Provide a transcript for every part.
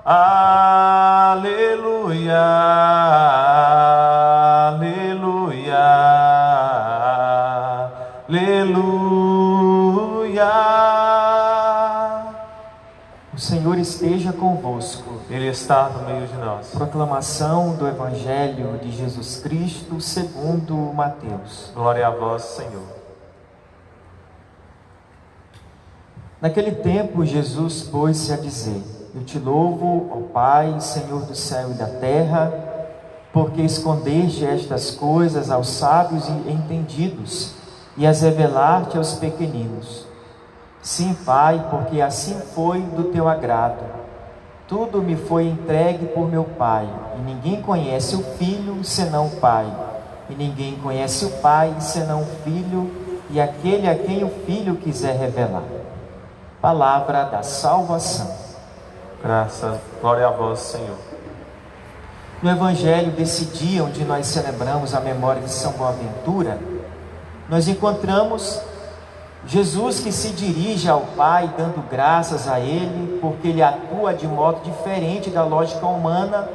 Aleluia, aleluia, aleluia. O Senhor esteja convosco. Ele está no meio de nós. Proclamação do Evangelho de Jesus Cristo segundo Mateus. Glória a vós, Senhor. Naquele tempo, Jesus pôs-se a dizer: Eu te louvo, ó Pai, Senhor do céu e da terra, porque escondeste estas coisas aos sábios e entendidos, e as revelaste aos pequeninos. Sim, Pai, porque assim foi do teu agrado. Tudo me foi entregue por meu Pai, e ninguém conhece o Filho senão o Pai, e ninguém conhece o Pai senão o Filho, e aquele a quem o Filho quiser revelar. Palavra da salvação. Graças, glória a vós, Senhor. No Evangelho desse dia, onde nós celebramos a memória de São Boaventura, nós encontramos Jesus que se dirige ao Pai, dando graças a Ele, porque Ele atua de modo diferente da lógica humana,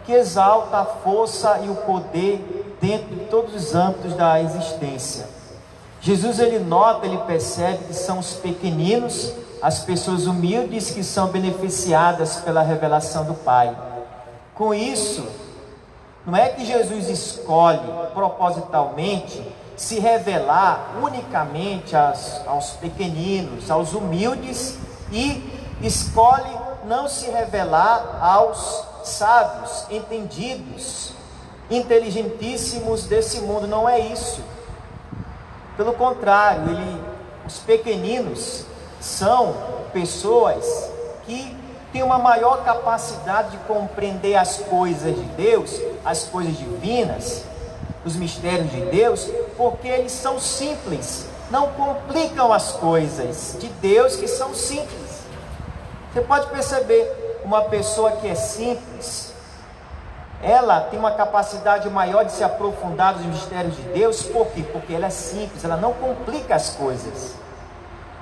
que exalta a força e o poder dentro de todos os âmbitos da existência. Jesus, ele nota, ele percebe que são os pequeninos, as pessoas humildes que são beneficiadas pela revelação do Pai. Com isso, não é que Jesus escolhe propositalmente se revelar unicamente aos pequeninos, aos humildes, e escolhe não se revelar aos sábios, entendidos, inteligentíssimos desse mundo. Não é isso. Pelo contrário, os pequeninos são pessoas que têm uma maior capacidade de compreender as coisas de Deus, as coisas divinas, os mistérios de Deus, porque eles são simples, não complicam as coisas de Deus, que são simples. Você pode perceber, uma pessoa que é simples, ela tem uma capacidade maior de se aprofundar nos mistérios de Deus. Por quê? Porque ela é simples, ela não complica as coisas.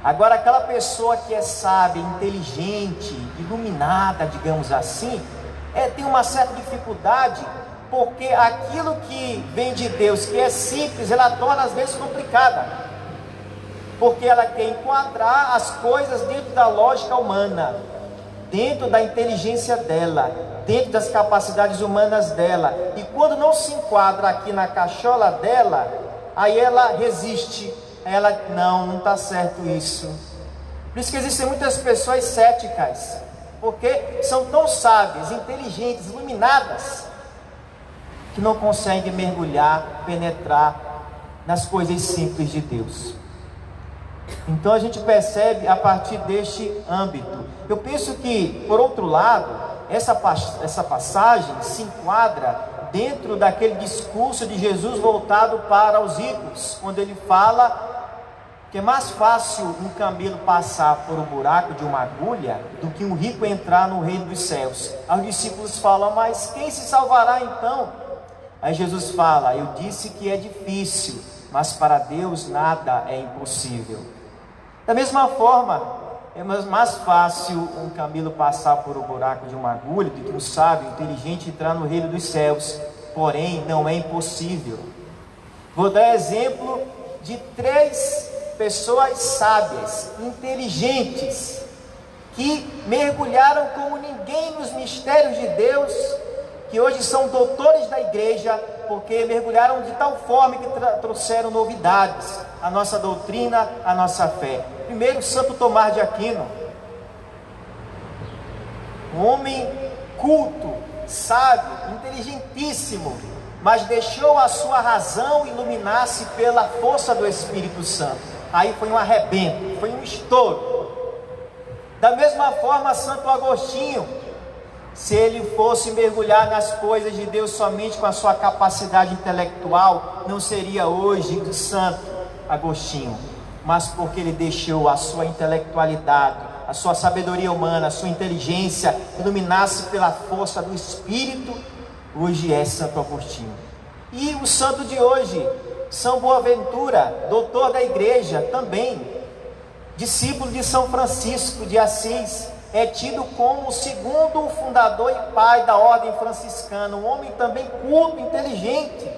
Agora, aquela pessoa que é sábia, inteligente, iluminada, digamos assim, tem uma certa dificuldade, porque aquilo que vem de Deus, que é simples, ela torna às vezes complicada, porque ela quer enquadrar as coisas dentro da lógica humana, dentro da inteligência dela, dentro das capacidades humanas dela, e quando não se enquadra aqui na cachola dela, aí ela resiste, ela, não está certo isso. Por isso que existem muitas pessoas céticas, porque são tão sábias, inteligentes, iluminadas, que não conseguem mergulhar, penetrar nas coisas simples de Deus. Então a gente percebe a partir deste âmbito. Eu penso que, por outro lado, essa passagem se enquadra dentro daquele discurso de Jesus voltado para os ricos, quando ele fala que é mais fácil um camelo passar por um buraco de uma agulha do que um rico entrar no reino dos céus. Aí os discípulos falam: mas quem se salvará então? Aí Jesus fala: eu disse que é difícil, mas para Deus nada é impossível. Da mesma forma, é mais fácil um camelo passar por um buraco de uma agulha do que um sábio inteligente entrar no reino dos céus. Porém, não é impossível. Vou dar exemplo de 3 pessoas sábias, inteligentes, que mergulharam como ninguém nos mistérios de Deus, que hoje são doutores da igreja, porque mergulharam de tal forma que trouxeram novidades à nossa doutrina, à nossa fé. Primeiro, Santo Tomás de Aquino, um homem culto, sábio, inteligentíssimo, mas deixou a sua razão iluminar-se pela força do Espírito Santo. Aí foi um arrebento, foi um estouro. Da mesma forma, Santo Agostinho, se ele fosse mergulhar nas coisas de Deus somente com a sua capacidade intelectual, não seria hoje o Santo Agostinho, mas porque ele deixou a sua intelectualidade, a sua sabedoria humana, a sua inteligência iluminar-se pela força do Espírito, hoje é Santo Agostinho. E o santo de hoje, São Boaventura, doutor da igreja, também discípulo de São Francisco de Assis, é tido como o segundo fundador e pai da ordem franciscana, um homem também culto, inteligente.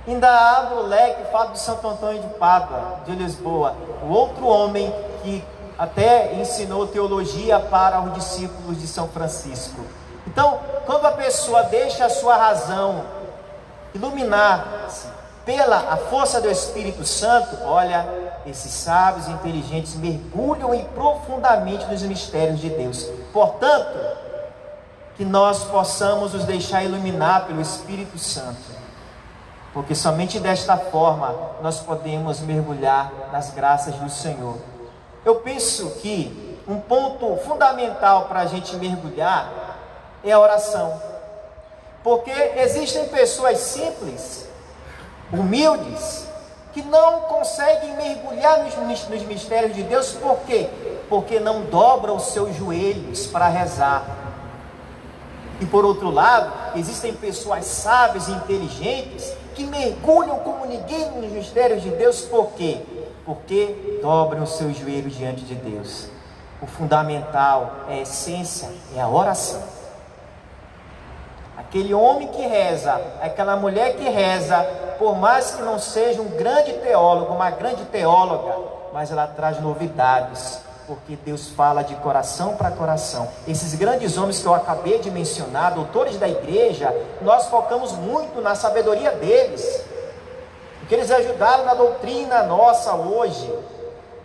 Ainda abro o leque, falo de Santo Antônio de Pádua, de Lisboa, o outro homem que até ensinou teologia para os discípulos de São Francisco. Então, quando a pessoa deixa a sua razão iluminar-se pela a força do Espírito Santo, olha, esses sábios e inteligentes mergulham profundamente nos mistérios de Deus. Portanto, que nós possamos nos deixar iluminar pelo Espírito Santo, porque somente desta forma nós podemos mergulhar nas graças do Senhor. Eu penso que um ponto fundamental para a gente mergulhar é a oração, porque existem pessoas simples, humildes, que não conseguem mergulhar nos mistérios de Deus. Por quê? Porque não dobram os seus joelhos para rezar. E por outro lado, existem pessoas sábias e inteligentes que mergulham como ninguém nos mistérios de Deus. Por quê? Porque dobram os seus joelhos diante de Deus. O fundamental, a essência, é a oração. Aquele homem que reza, aquela mulher que reza, por mais que não seja um grande teólogo, uma grande teóloga, mas ela traz novidades, porque Deus fala de coração para coração. Esses grandes homens que eu acabei de mencionar, doutores da igreja, nós focamos muito na sabedoria deles, porque eles ajudaram na doutrina nossa hoje.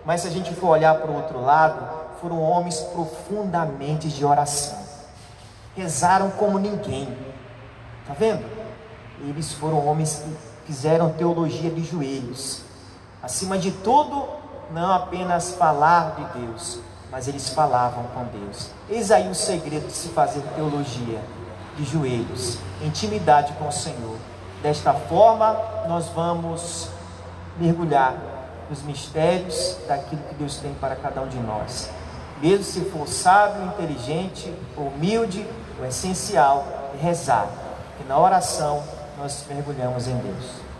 Mas se a gente for olhar para o outro lado, foram homens profundamente de oração, rezaram como ninguém. Está vendo? Eles foram homens que fizeram teologia de joelhos. Acima de tudo, não apenas falar de Deus, mas eles falavam com Deus. Eis aí o segredo de se fazer teologia de joelhos, intimidade com o Senhor. Desta forma, nós vamos mergulhar nos mistérios daquilo que Deus tem para cada um de nós. Mesmo se for sábio, inteligente, humilde, o essencial é rezar. E na oração nós mergulhamos em Deus.